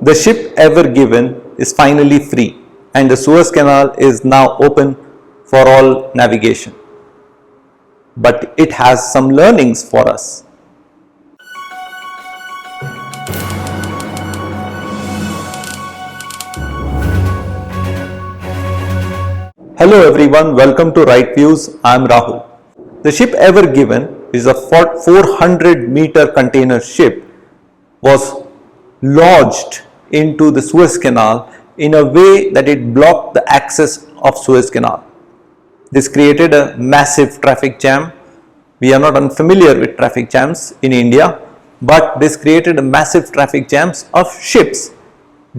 The ship ever given is finally free, and the Suez Canal is now open for all navigation. But it has some learnings for us. Hello everyone, welcome to RightVIEWS. I am Rahul. The ship Ever Given is a 400-meter container ship was lodged into the Suez Canal in a way that it blocked the access of Suez Canal. This created a massive traffic jam. We are not unfamiliar with traffic jams in India, but this created a massive traffic jams of ships,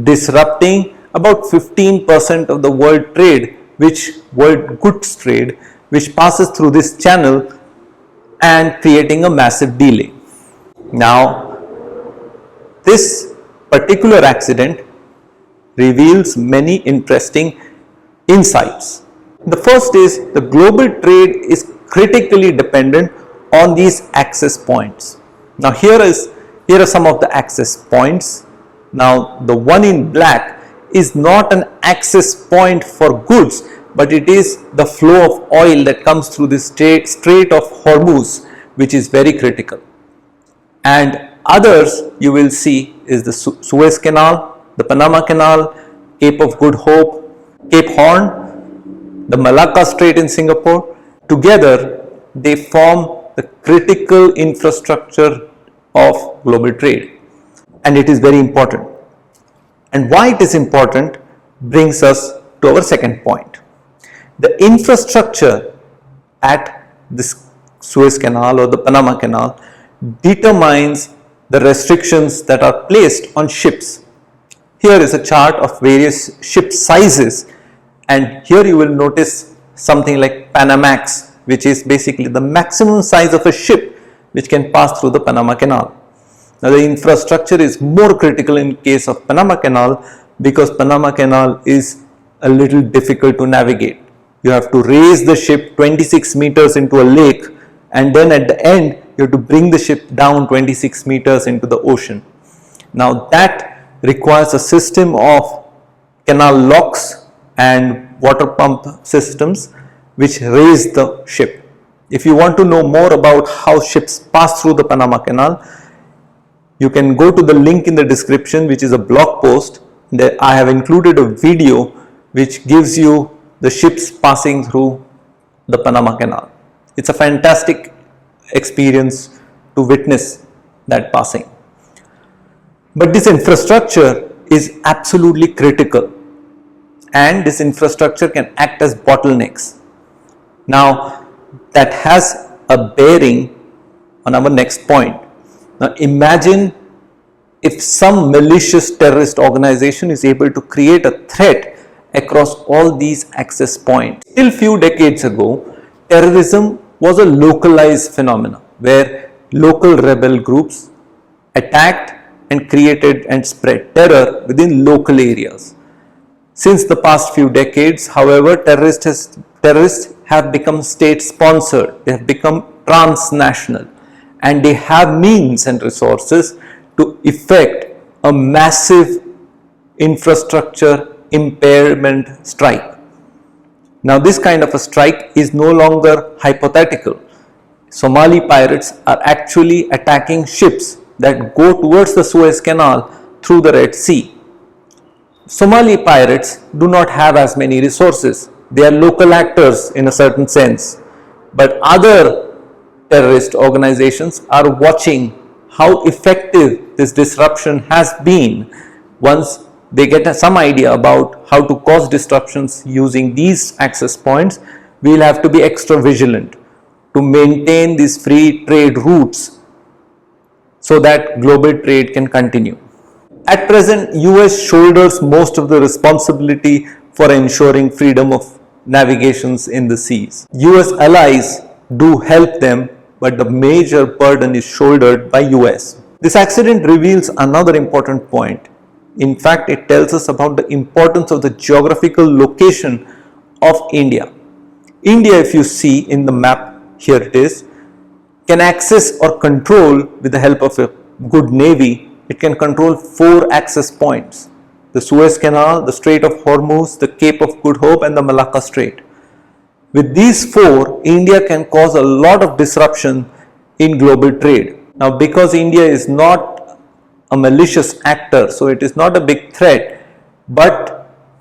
disrupting about 15% of the world trade, world goods trade, which passes through this channel and creating a massive delay. Now, this particular accident reveals many interesting insights. The first is the global trade is critically dependent on these access points. Now here are some of the access points. Now the one in black is not an access point for goods, but it is the flow of oil that comes through the Strait of Hormuz, which is very critical. And others you will see is the Suez Canal, the Panama Canal, Cape of Good Hope, Cape Horn, the Malacca Strait in Singapore. Together they form the critical infrastructure of global trade, and it is very important. And why it is important brings us to our second point. The infrastructure at this Suez Canal or the Panama Canal determines the restrictions that are placed on ships. Here is a chart of various ship sizes, and here you will notice something like Panamax, which is basically the maximum size of a ship which can pass through the Panama Canal. Now the infrastructure is more critical in case of Panama Canal because Panama Canal is a little difficult to navigate. You have to raise the ship 26 meters into a lake, and then at the end you have to bring the ship down 26 meters into the ocean. Now that requires a system of canal locks and water pump systems which raise the ship. If you want to know more about how ships pass through the Panama Canal, you can go to the link in the description, which is a blog post. There I have included a video which gives you the ships passing through the Panama Canal. It's a fantastic experience to witness that passing. But this infrastructure is absolutely critical, and this infrastructure can act as bottlenecks. Now that has a bearing on our next point. Now imagine if some malicious terrorist organization is able to create a threat across all these access points. Till few decades ago, terrorism was a localized phenomenon where local rebel groups attacked and created and spread terror within local areas. Since the past few decades, however, terrorists have become state sponsored, they have become transnational, and they have means and resources to effect a massive infrastructure impairment strike. Now this kind of a strike is no longer hypothetical. Somali pirates are actually attacking ships that go towards the Suez Canal through the Red Sea. Somali pirates do not have as many resources. They are local actors in a certain sense, but other terrorist organizations are watching how effective this disruption has been. Once they get some idea about how to cause disruptions using these access points, we will have to be extra vigilant to maintain these free trade routes so that global trade can continue. At present, US shoulders most of the responsibility for ensuring freedom of navigations in the seas. US allies do help them, but the major burden is shouldered by US. This accident reveals another important point. In fact, it tells us about the importance of the geographical location of India. India, if you see in the map, here it is, can access or control with the help of a good navy it can control 4 access points: the Suez Canal, the Strait of Hormuz, the Cape of Good Hope, and the Malacca Strait. With these 4, India can cause a lot of disruption in global trade. Now, because India is not a malicious actor, so it is not a big threat, but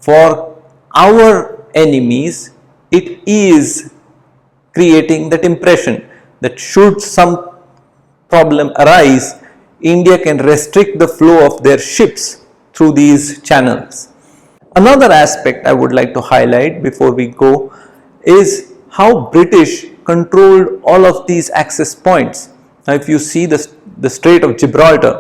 for our enemies, it is creating that impression that should some problem arise, India can restrict the flow of their ships through these channels. Another aspect I would like to highlight before we go is how British controlled all of these access points. Now, if you see the Strait of Gibraltar,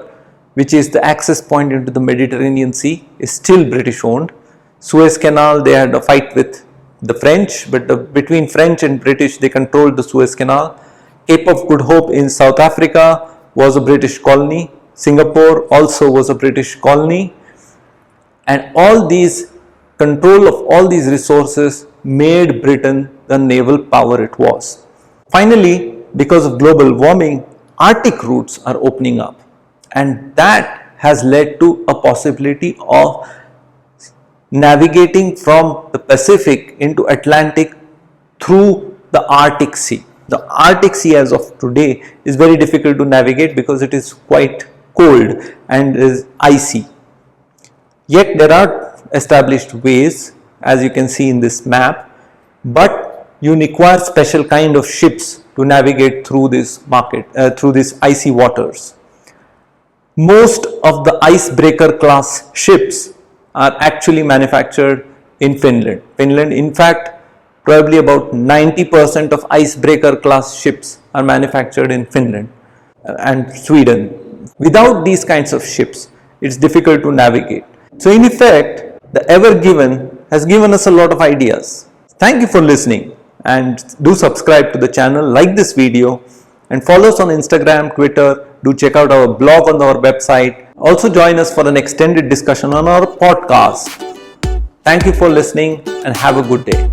which is the access point into the Mediterranean Sea, is still British owned. Suez Canal, they had a fight with the French, but between French and British, they controlled the Suez Canal. Cape of Good Hope in South Africa was a British colony. Singapore also was a British colony. And all these control of all these resources made Britain the naval power it was. Finally, because of global warming, Arctic routes are opening up, and that has led to a possibility of navigating from the Pacific into Atlantic through the Arctic Sea. The Arctic Sea as of today is very difficult to navigate because it is quite cold and is icy. Yet there are established ways, as you can see in this map, but you require special kind of ships to navigate through this through these icy waters. Most of the icebreaker class ships are actually manufactured in Finland. In fact, probably about 90% of icebreaker class ships are manufactured in Finland and Sweden. Without these kinds of ships, it's difficult to navigate. So in effect, the Ever Given has given us a lot of ideas. Thank you for listening, and do subscribe to the channel, like this video, and follow us on Instagram, Twitter. Do check out our blog on our website. Also join us for an extended discussion on our podcast. Thank you for listening and have a good day.